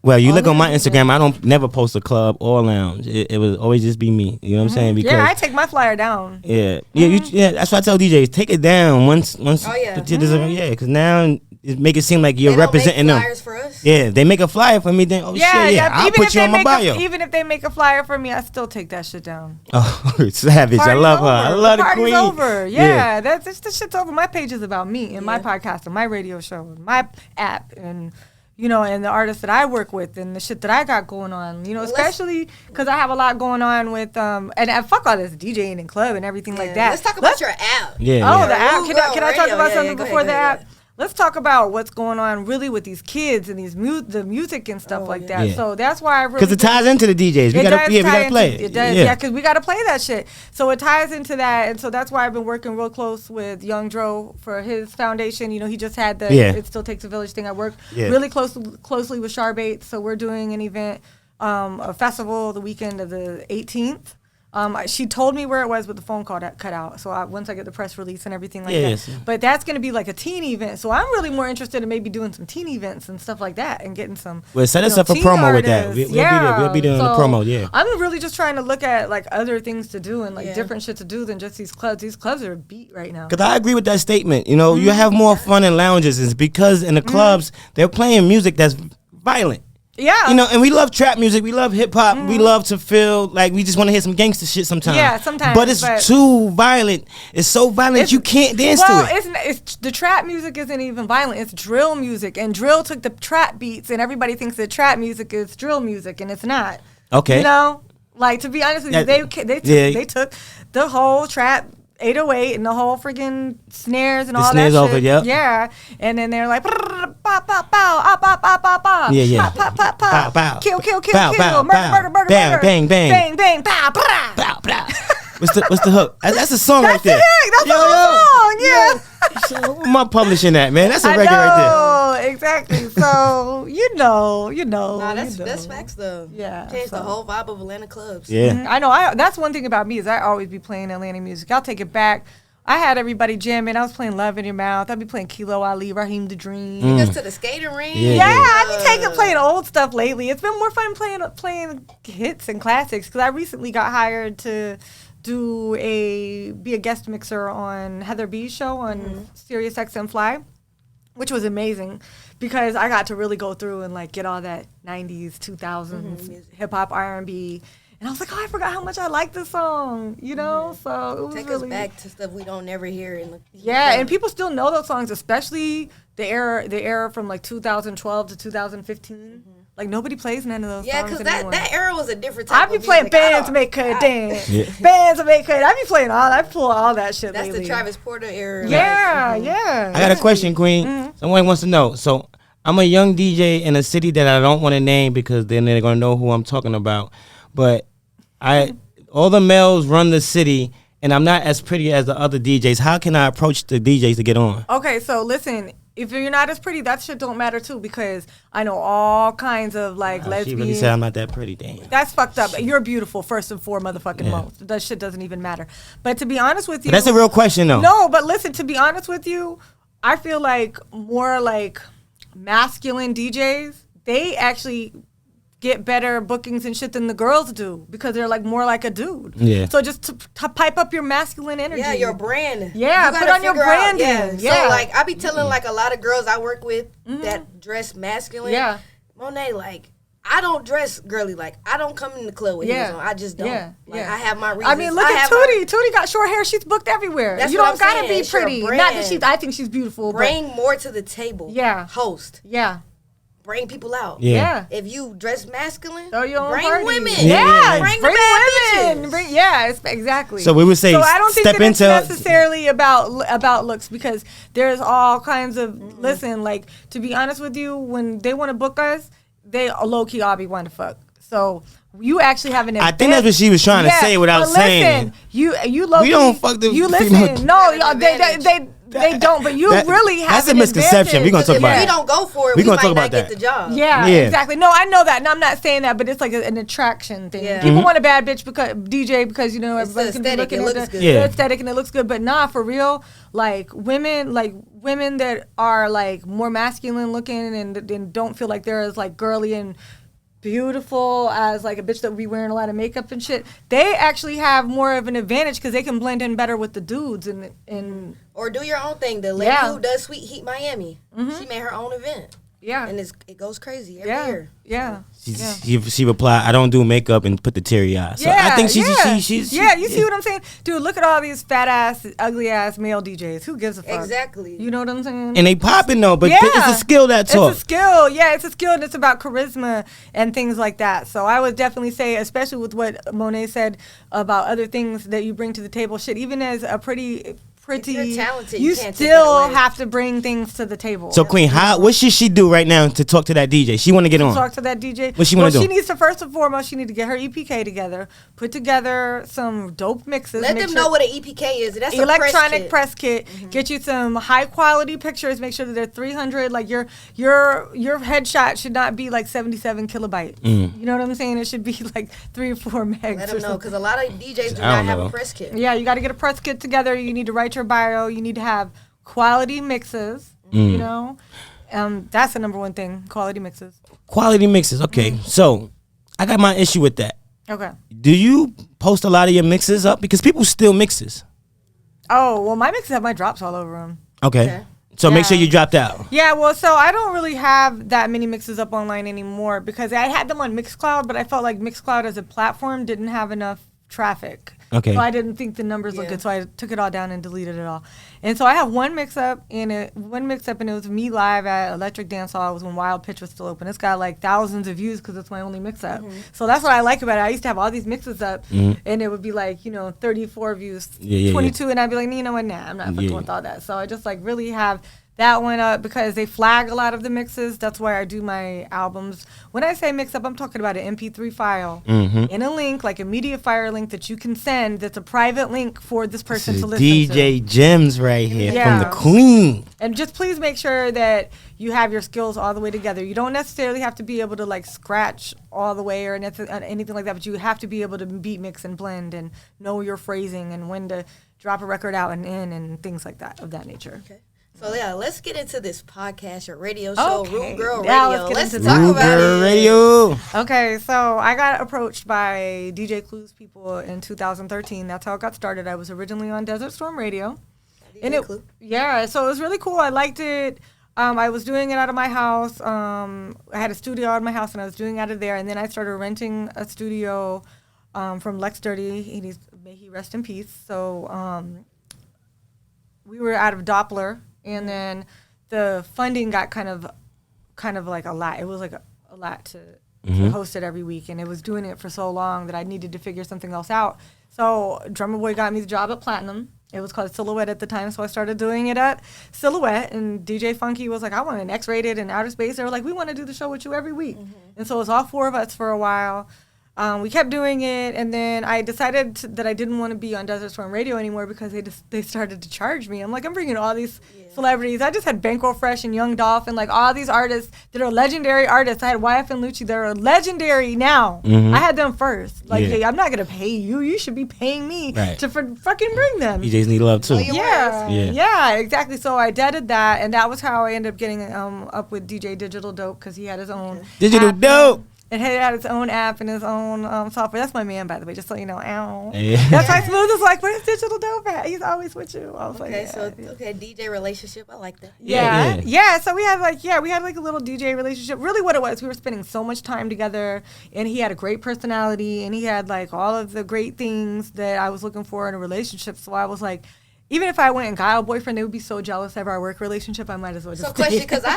Well, you look on my Instagram. I don't never post a club or lounge. It would always just be me. You know what I'm saying? Because Yeah, I take my flyer down. yeah. That's why I tell DJs take it down once. Oh, yeah. Because now it make it seem like you're They don't representing make them. flyers for us. Yeah, they make a flyer for me. Then I'll Even put if you they on my make bio. even if they make a flyer for me, I still take that shit down. Oh, savage! I Party's love her. over. I love the Party's queen. over. Yeah, that's the shit's over. My page is about me and my podcast and my radio show and my app and and the artists that I work with and the shit that I got going on. Especially because I have a lot going on with and fuck all this DJing and club and everything like that. Let's talk about your app. Yeah. Oh, the Ooh, app. Can I talk radio. about Yeah, something go before ahead, the go ahead, app? Let's talk about what's going on really with these kids and these the music and stuff like that. Yeah. So that's why I really Because it ties into the DJs. We gotta play it. It does, yeah, because we gotta play that shit. So it ties into that, and so that's why I've been working real close with Young Dro for his foundation. He just had the It Still Takes a Village thing. I work really closely with Charbate, so we're doing an event, a festival the weekend of the 18th. She told me where it was, but the phone call cut out. So once I get the press release and everything like that. But that's going to be like a teen event. So I'm really more interested in maybe doing some teen events and stuff like that and getting some. Well, set us up for promo with that. We'll be doing the promo, yeah. I'm really just trying to look at like other things to do and like different shit to do than just these clubs. These clubs are beat right now. Because I agree with that statement. You have more fun in lounges. It's because in the clubs, they're playing music that's violent. Yeah. You know, and we love trap music. We love hip hop. We love to feel like we just want to hear some gangster shit sometimes. Yeah, sometimes. But it's too violent. It's so violent you can't dance to it. It's the trap music isn't even violent. It's drill music, and drill took the trap beats, and everybody thinks that trap music is drill music, and it's not. Okay. You know, like to be honest with you, they took the whole trap 808 and the whole freaking snares and all that snares shit. over, yep. Yeah, and then they're like, pow, pow, pow, ah, pow, pow, pow, pow. Yeah. Pow, pow, pow, pow. Pow, pow. Kill, Pow, pow, murder, pow. Bang, bang, bang. Bang, bang, pow, pow. Pow, pow. What's the hook? That's a song right there. That's the song, yeah. So, am I publishing that, man? That's a record right there. Exactly. So, you know. Nah, that's facts, though. Yeah. Changed the whole vibe of Atlanta clubs. there. Yeah. Mm-hmm. I know. That's one thing about me is I always be playing Atlanta music. I'll take it back. I had everybody jamming. I was playing Love in Your Mouth. I'd be playing Kilo Ali, Raheem the Dream. Take us to the skating ring. Yeah, I be playing old stuff lately. It's been more fun playing hits and classics because I recently got hired to be a guest mixer on Heather B's show on Sirius XM Fly, which was amazing because I got to really go through and like get all that 90s, 2000s hip hop, R&B. And I was like, oh, I forgot how much I like this song, you know? So it was Take really, us back to stuff we don't never hear. And people still know those songs, especially the era from like 2012 to 2015. Like nobody plays none of those songs because anymore. that era was a different type I be playing Bands Make Her Dance. Bands Make Her. I be playing I pull all that shit That's lately. the Travis Porter era. Yeah. I got a question, Queen. Someone wants to know. So I'm a young DJ in a city that I don't want to name because then they're gonna know who I'm talking about. But all the males run the city, and I'm not as pretty as the other DJs. How can I approach the DJs to get on? Okay, so listen. If you're not as pretty, that shit don't matter too because I know all kinds of like lesbians. She really said I'm not that pretty, damn. That's fucked up. You're beautiful first and foremost. That shit doesn't even matter. But to be honest with you, But that's a real question though. No, but listen, to be honest with you, I feel like more like masculine DJs, they actually get better bookings and shit than the girls do because they're like more like a dude. Yeah. So just to pipe up your masculine energy. Yeah, your brand. Yeah, put on your branding. So like I be telling like a lot of girls I work with that dress masculine. Yeah. Monae, like I don't dress girly. Like I don't come in the club with heels on. I just don't. I have my reasons. I mean, look at Tootie. Tootie got short hair. She's booked everywhere. That's you what don't I'm gotta saying. be pretty. Not that I think she's beautiful. Bring more to the table. Yeah. Host. Yeah. Bring people out. Yeah. If you dress masculine, throw your own bring party. women. Yeah. Bring the bad bitches. Exactly. So we would say, so I don't think step that it's into necessarily about looks because there's all kinds of listen. Like to be honest with you, when they want to book us, they low key all be want to fuck. So you actually have an. I think that's what she was trying to say without saying. You low key. We don't fuck the. You listen. No, they don't, but you really have. That's a misconception. We're gonna talk about it. If we don't go for it, we might not get the job. Yeah, exactly. No, I know that. And I'm not saying that, but it's like an attraction thing. Yeah. People want a bad bitch because DJ because you know everybody can be looking at the aesthetic and it looks good. But nah, for real, like women that are like more masculine looking and don't feel like they're as like girly and beautiful as like a bitch that would be wearing a lot of makeup and shit, they actually have more of an advantage because they can blend in better with the dudes and or do your own thing. The lady who does Sweet Heat Miami, she made her own event. Yeah, and it goes crazy every year. Yeah. She replied, "I don't do makeup and put the teary eyes." So I think she's you see what I'm saying, dude? Look at all these fat ass, ugly ass male DJs. Who gives a fuck? Exactly. You know what I'm saying? And they popping though, but it's a skill that talks. It's a skill. Yeah, it's a skill, and it's about charisma and things like that. So I would definitely say, especially with what Monae said about other things that you bring to the table. Shit, even as a pretty. If you're talented, you still have to bring things to the table. So Queen, what should she do right now to talk to that DJ? She want to get on. Talk to that DJ. What she want to do? She needs to first and foremost, she need to get her EPK together, put together some dope mixes. Let them know what an EPK is. That's electronic press kit. Get you some high quality pictures. Make sure that they're 300. Like your headshot should not be like 77 kilobytes. You know what I'm saying? It should be like 3 or 4 megs. Let them know because a lot of DJs do not have a press kit. Yeah, you got to get a press kit together. You need to write your bio. You need to have quality mixes. You know, that's the number one thing. Quality mixes. Quality mixes. Okay, so I got my issue with that. Okay. Do you post a lot of your mixes up because people steal mixes? Oh well, my mixes have my drops all over them. Okay. So make sure you drop that. Yeah, well, so I don't really have that many mixes up online anymore because I had them on Mixcloud, but I felt like Mixcloud as a platform didn't have enough traffic. Okay. So I didn't think the numbers looked good, so I took it all down and deleted it all. And so I have one mix up, and it was me live at Electric Dance Hall. It was when Wild Pitch was still open. It's got like thousands of views because it's my only mix up. So that's what I like about it. I used to have all these mixes up, and it would be like 34 views, 22, and I'd be like, you know what, nah, I'm not fucking with all that. So I just like really have that one up because they flag a lot of the mixes. That's why I do my albums. When I say mix up, I'm talking about an MP3 file and a link, like a media fire link that you can send that's a private link for this person to listen to. DJ Gems right here from the Queen. And just please make sure that you have your skills all the way together. You don't necessarily have to be able to like scratch all the way or anything like that, but you have to be able to beat, mix, and blend and know your phrasing and when to drop a record out and in and things like that of that nature. Okay. So let's get into this podcast or radio show, Room Girl Radio. Yeah, let's talk about it. Radio. Okay, so I got approached by DJ Clues people in 2013. That's how it got started. I was originally on Desert Storm Radio. So it was really cool. I liked it. I was doing it out of my house. I had a studio out of my house, and I was doing it out of there. And then I started renting a studio from Lex Dirty. May he rest in peace. So we were out of Doppler. And then the funding got kind of like a lot. It was like a lot to host it every week. And it was doing it for so long that I needed to figure something else out. So Drummer Boy got me the job at Platinum. It was called Silhouette at the time. So I started doing it at Silhouette. And DJ Funky was like, I want an X-rated and Outer Space. They were like, we want to do the show with you every week. And so it was all four of us for a while. We kept doing it, and then I decided that I didn't want to be on Desert Storm Radio anymore because they started to charge me. I'm like, I'm bringing all these celebrities. I just had Bankroll Fresh and Young Dolph and like all these artists that are legendary artists. I had YF and Lucci that are legendary now. I had them first. Like, hey, I'm not gonna pay you. You should be paying me to fucking bring them. DJs Need Love too. Yeah, exactly. So I did that, and that was how I ended up getting up with DJ Digital Dope because he had his own Digital Dope. It had its own app and its own software. That's my man, by the way, just so you know. Ow. That's why Smooth is like, where's Digital Dope at? He's always with you. I was DJ relationship. I like that. Yeah. So we had like a little DJ relationship. Really what it was, we were spending so much time together, and he had a great personality, and he had like all of the great things that I was looking for in a relationship. So I was like, even if I went and got a boyfriend, they would be so jealous of our work relationship. I might as well just question, because I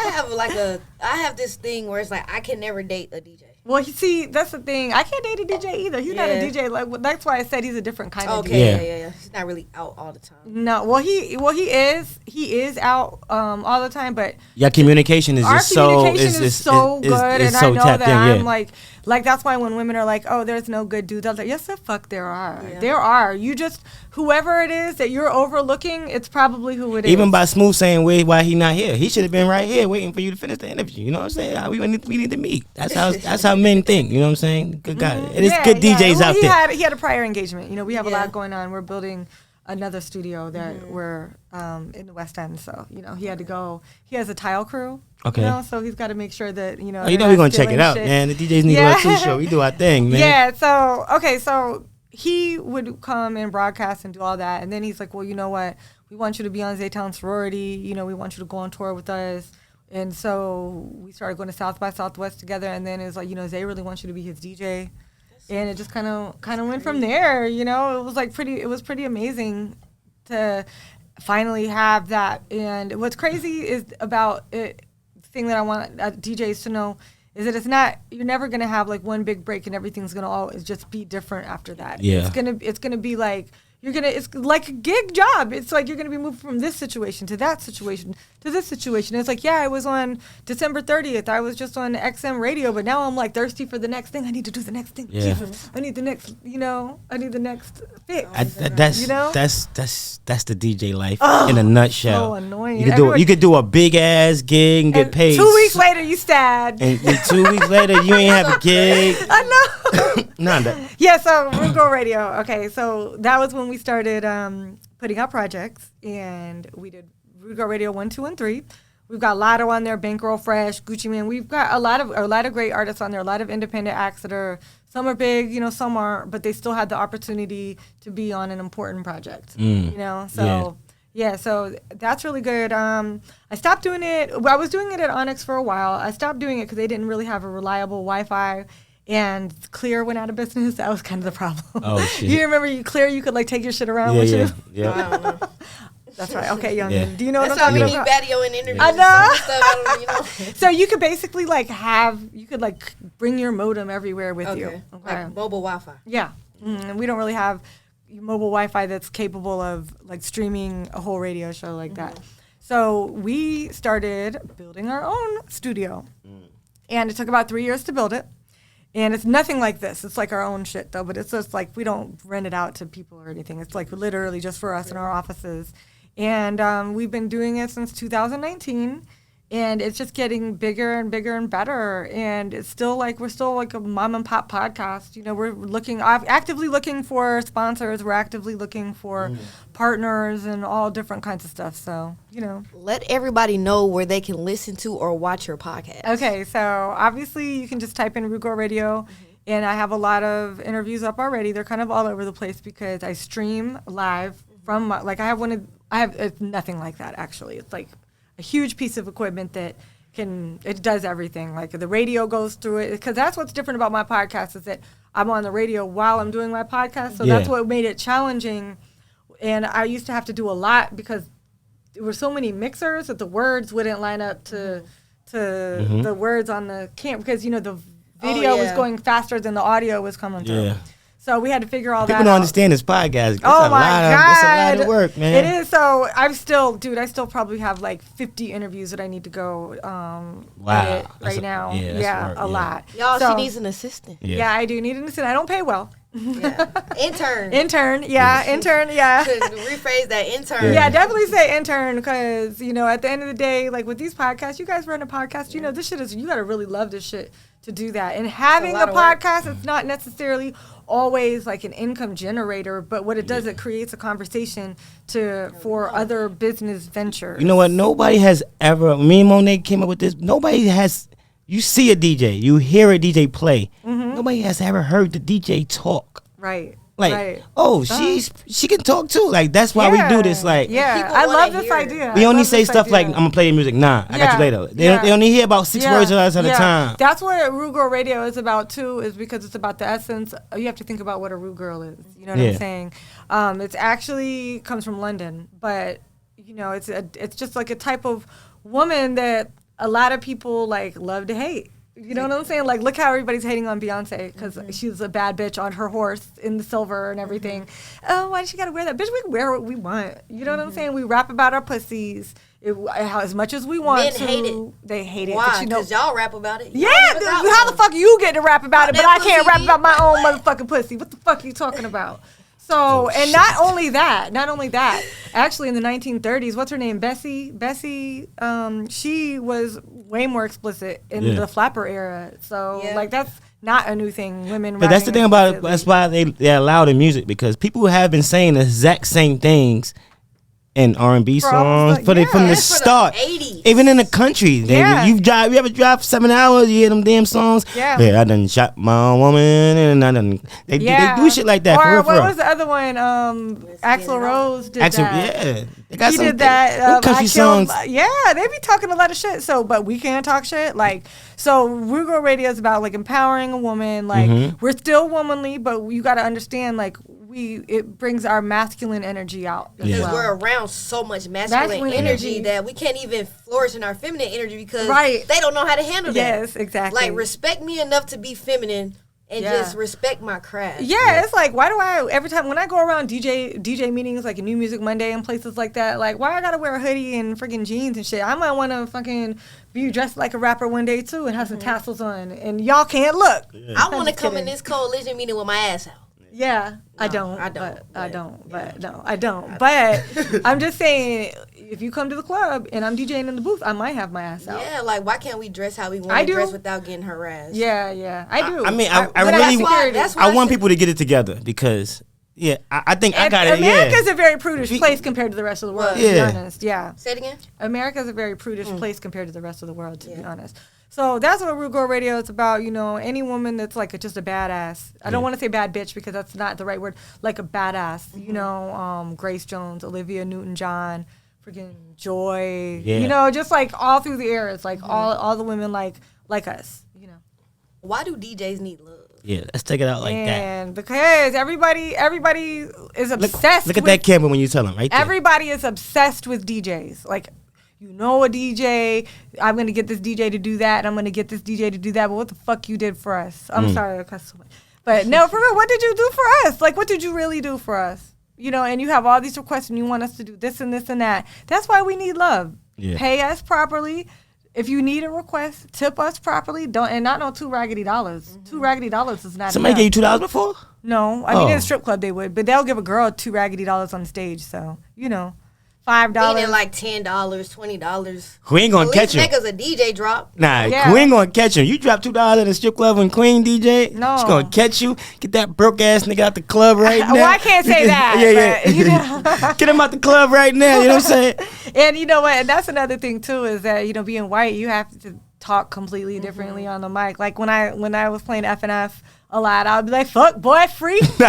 have this thing where it's like I can never date a DJ. Well, you see, that's the thing. I can't date a DJ either. He's not a DJ. Like that's why I said he's a different kind of DJ. Yeah. He's not really out all the time. No, he is. He is out all the time, but communication is just so good, and I know that I'm like that's why when women are like, oh, there's no good dudes, I was like, yes, the fuck there are. Yeah. There are. You just whoever it is that you're overlooking, it's probably who it is. Even by Smooth saying why he not here, he should have been right here waiting for you to finish the interview. You know what I'm saying? We need to meet. That's how men think. You know what I'm saying? Good guy. It is good DJs out there. He had a prior engagement. We have a lot going on. We're building another studio that we're in the West End. So, he had to go. He has a tile crew. Okay. So he's got to make sure that, we're going to check it out, man. The DJs Need Love 2 show. We do our thing, man. Yeah. So he would come and broadcast and do all that. And then he's like, well, you know what? We want you to be on Zaytown Sorority. We want you to go on tour with us. And so we started going to South by Southwest together. And then it was like, Zay really wants you to be his DJ. And it just kind of went from there. It was like it was pretty amazing to finally have that. And what's crazy is about it, the thing that I want DJs to know is that you're never going to have like one big break and everything's going to always just be different after that. Yeah. It's going to be like, it's like a gig job. It's like you're going to be moved from this situation to that situation to this situation. It's like, I was on December 30th. I was just on XM radio, but now I'm like thirsty for the next thing. I need to do the next thing. Yeah. Jesus. I need the next, I need the next fix. That's the DJ life in a nutshell. So annoying. You could do a big ass gig and get paid. 2 weeks later, you sad. And 2 weeks later, you ain't have a gig. I know. None. Yeah, so Room Girl Radio. Okay, so that was when we started putting out projects, and we did Room Girl Radio 1, 2, and 3. We've got Lotto on there, Bankroll Fresh, Gucci Mane. We've got a lot of great artists on there, a lot of independent acts that are, some are big, some aren't, but they still had the opportunity to be on an important project. So Yeah, so that's really good. I stopped doing it. Well, I was doing it at Onyx for a while. I stopped doing it because they didn't really have a reliable Wi-Fi. And Clear went out of business. That was kind of the problem. Oh, shit. You remember Clear? You could like take your shit around with you. Yeah. I don't know. That's right. Okay, young. Yeah. Do you know That's what I'm why we talking need about? Battio in interviews. I know. And stuff. I don't, you know. So you could basically like bring your modem everywhere with you. Okay. Like mobile Wi-Fi. Yeah. And we don't really have mobile Wi-Fi that's capable of like streaming a whole radio show like that. So we started building our own studio. And it took about 3 years to build it. And it's nothing like this. It's like our own shit, though. But it's just like we don't rent it out to people or anything. It's like literally just for us in our offices. And we've been doing it since 2019. And it's just getting bigger and bigger and better. And it's still like we're still like a mom and pop podcast. You know, we're actively looking for sponsors. We're actively looking for partners and all different kinds of stuff. So, you know. Let everybody know where they can listen to or watch your podcast. Okay, so obviously you can just type in Rugo Radio. And I have a lot of interviews up already. They're kind of all over the place because I stream live from it's nothing like that actually. It's like a huge piece of equipment that it does everything. Like the radio goes through it, because that's what's different about my podcast is that I'm on the radio while I'm doing my podcast. So that's what made it challenging. And I used to have to do a lot because there were so many mixers that the words wouldn't line up to the words on the camera, because you know the video was going faster than the audio was coming through. Yeah. So we had to figure all that out. People don't understand this podcast. It's oh my God. It's a lot of work, man. It is. So I still probably have like 50 interviews that I need to go edit right now. Yeah, a lot. Y'all, she needs an assistant. Yeah, I do need an assistant. I don't pay well. Yeah. Intern. Intern, yeah. To rephrase that, intern. Yeah, definitely say intern, because, you know, at the end of the day, like with these podcasts, you guys run a podcast, you know, this shit you got to really love this shit to do that. And having a podcast, it's not necessarily always like an income generator, but what it does, it creates a conversation for other business ventures. You know what? Nobody has ever, me and Monae came up with this, you see a DJ, you hear a DJ play. Nobody has ever heard the DJ talk. Right. Like, she can talk too. Like, that's why we do this. Like, I love this idea. We only say stuff like, I'm going to play your music. Nah, I got you later. They only hear about 6 words at a time. That's what Rugo Radio is about too, is because it's about the essence. You have to think about what a Rugo girl is. You know what I'm saying? It's actually comes from London, but, you know, it's just like a type of woman that a lot of people like love to hate. You know what I'm saying? Like, look how everybody's hating on Beyonce because she's a bad bitch on her horse in the silver and everything. Oh, why does she got to wear that? Bitch, we can wear what we want. You know what I'm saying? We rap about our pussies as much as we want to. Men hate it. They hate it. Why? Because y'all rap about it. Yeah, how the fuck you get to rap about it, but I can't rap about my own motherfucking pussy? What the fuck are you talking about? So, and not only that, actually in the 1930s, what's her name? Bessie, she was way more explicit in the flapper era. So, like, that's not a new thing. Women But that's the thing about it. That's why they allow the music, because people have been saying the exact same things in R&B songs from the start. The 80s. Even in the country. You ever drive for 7 hours, you hear them damn songs? Yeah, I done shot my own woman, and I done they do shit like that. Or for what was the other one? Axl Rose did that. Yeah. They got he did that. country songs. Yeah, they be talking a lot of shit. So, but we can't talk shit. Like, so Rugo Radio is about like empowering a woman. Like, we're still womanly, but you got to understand, like, it brings our masculine energy out. Because we're around so much masculine energy that we can't even flourish in our feminine energy because they don't know how to handle that. Yes, exactly. Like, respect me enough to be feminine and just respect my craft. Yeah, it's like, why do every time when I go around DJ meetings, like a New Music Monday and places like that, like, why I gotta wear a hoodie and freaking jeans and shit? I might want to fucking be dressed like a rapper one day too and have some tassels on, and y'all can't look. Yeah. I want to come in this coalition meeting with my ass out. Yeah, no, I don't. But I'm just saying, if you come to the club and I'm DJing in the booth, I might have my ass out. Yeah, like, why can't we dress how we want to dress without getting harassed? Yeah, I do. I mean, I want people to get it together because, I think I got it. America's a very prudish place compared to the rest of the world, to be honest. Yeah. Say it again? America's a very prudish place compared to the rest of the world, to be honest. So that's what Rude Girl Radio is about. You know, any woman that's like just a badass. I don't want to say bad bitch because that's not the right word. Like a badass. You know, Grace Jones, Olivia Newton-John, freaking Joy. Yeah. You know, just like all through the eras, like all the women like us. You know. Why do DJs need love? Yeah, let's take it out like that. And because everybody is obsessed. Look at with, that camera when you tell them, right there. Everybody is obsessed with DJs. Like, you know a DJ, I'm going to get this DJ to do that, and I'm going to get this DJ to do that, but what the fuck you did for us? I'm sorry I cussed so much. But no, for real, what did you do for us? Like, what did you really do for us? You know, and you have all these requests, and you want us to do this and this and that. That's why we need love. Yeah. Pay us properly. If you need a request, tip us properly. And not no $2 raggedy. $2 raggedy is not Somebody enough. gave you $2 before? No, I mean in a strip club they would, but they'll give a girl $2 raggedy on stage. So you know, $5. Meaning like $10, $20. Who ain't gonna catch him? Make us a DJ drop. Nah, Yeah. Queen gonna catch him. You drop $2 at a strip club when Queen DJ, No. she's gonna catch you. Get that broke ass nigga out the club right now. Well, I can't say that. Yeah. But, you know. Get him out the club right now. You know what I'm saying? And you know what? And that's another thing too is that being white, you have to talk completely differently on the mic. Like when I was playing F&F a lot, I would be like, "Fuck boy, free," because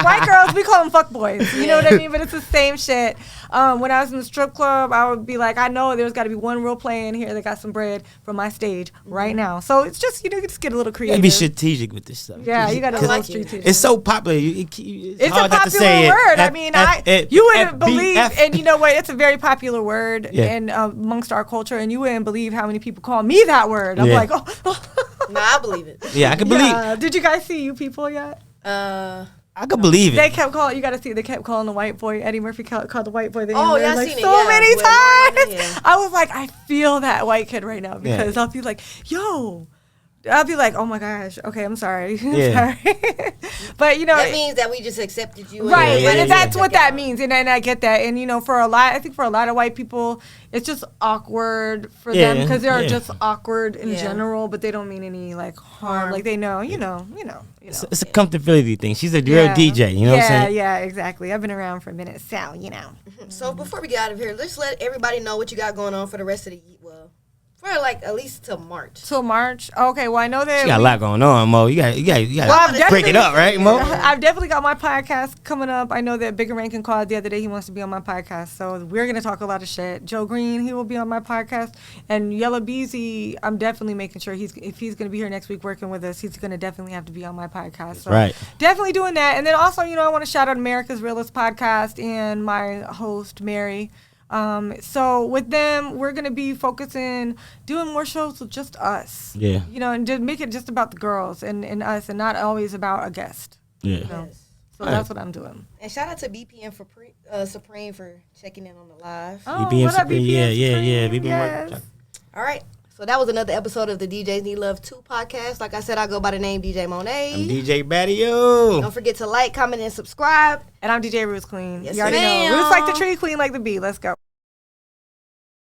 white girls we call them fuck boys. You know what I mean? But it's the same shit. When I was in the strip club, I would be like, I know there's got to be one real player in here that got some bread from my stage right now. So it's just you just get a little You creative. gotta be strategic with this stuff. Yeah, you got to be a little like it. strategic. It's so popular. It's It's hard a not to say popular word. it. I mean, you wouldn't believe, FBF. and you know what? It's a very popular word in amongst our culture, and you wouldn't believe how many people call me that word. I'm Yeah. like, oh. Nah, I believe it. Yeah, I can believe. Yeah. Did you guys see You People yet? I can believe They it. kept calling. You got to see. They kept calling the white boy. Eddie Murphy called the white boy. The Oh, N-word, yeah, I like seen it, so yeah. many With times. Lauren, yeah. I was like, I feel that white kid right now because Yeah. I'll be like, yo. I'll be like, oh my gosh. Okay, I'm sorry. I'm Yeah. sorry. But you know, That means that we just accepted you. right, Yeah, and yeah, that's what that means, and I get that. And you know, I think for a lot of white people, it's just awkward for them because they're just awkward in general, but they don't mean any like harm. Like they know, you know. It's a comfortability thing. She's a real DJ. You know what I'm saying? Yeah, exactly. I've been around for a minute, so you know. So before we get out of here, let's let everybody know what you got going on for the rest of the for like at least till March. Till March. Okay, well I know that She got a lot going on, Mo. You got Well, break it up, right, Mo? I've definitely got my podcast coming up. I know that Bigger Rankin called the other day. He wants to be on my podcast. So we're going to talk a lot of shit. Joe Green, he will be on my podcast. And Yella Beezy, I'm definitely making sure if he's going to be here next week working with us, he's going to definitely have to be on my podcast. So right. definitely doing that. And then also, I want to shout out America's Realest Podcast and my host, Mary. So with them, we're going to be focusing, doing more shows with just us. Yeah. And just make it just about the girls and us and not always about a guest. Yeah. Yes. So that's what I'm doing. And shout out to BPM for Supreme for checking in on the live. Oh, BPM what up, Supreme? BPM Yeah. Supreme? BPM Yes. All right. So that was another episode of the DJs Need Love 2 podcast. Like I said, I go by the name DJ Monae. I'm DJ Battio. Don't forget to like, comment, and subscribe. And I'm DJ Roots Queen. Yes, you already ma'am. know. Roots like the tree, queen like the bee. Let's go.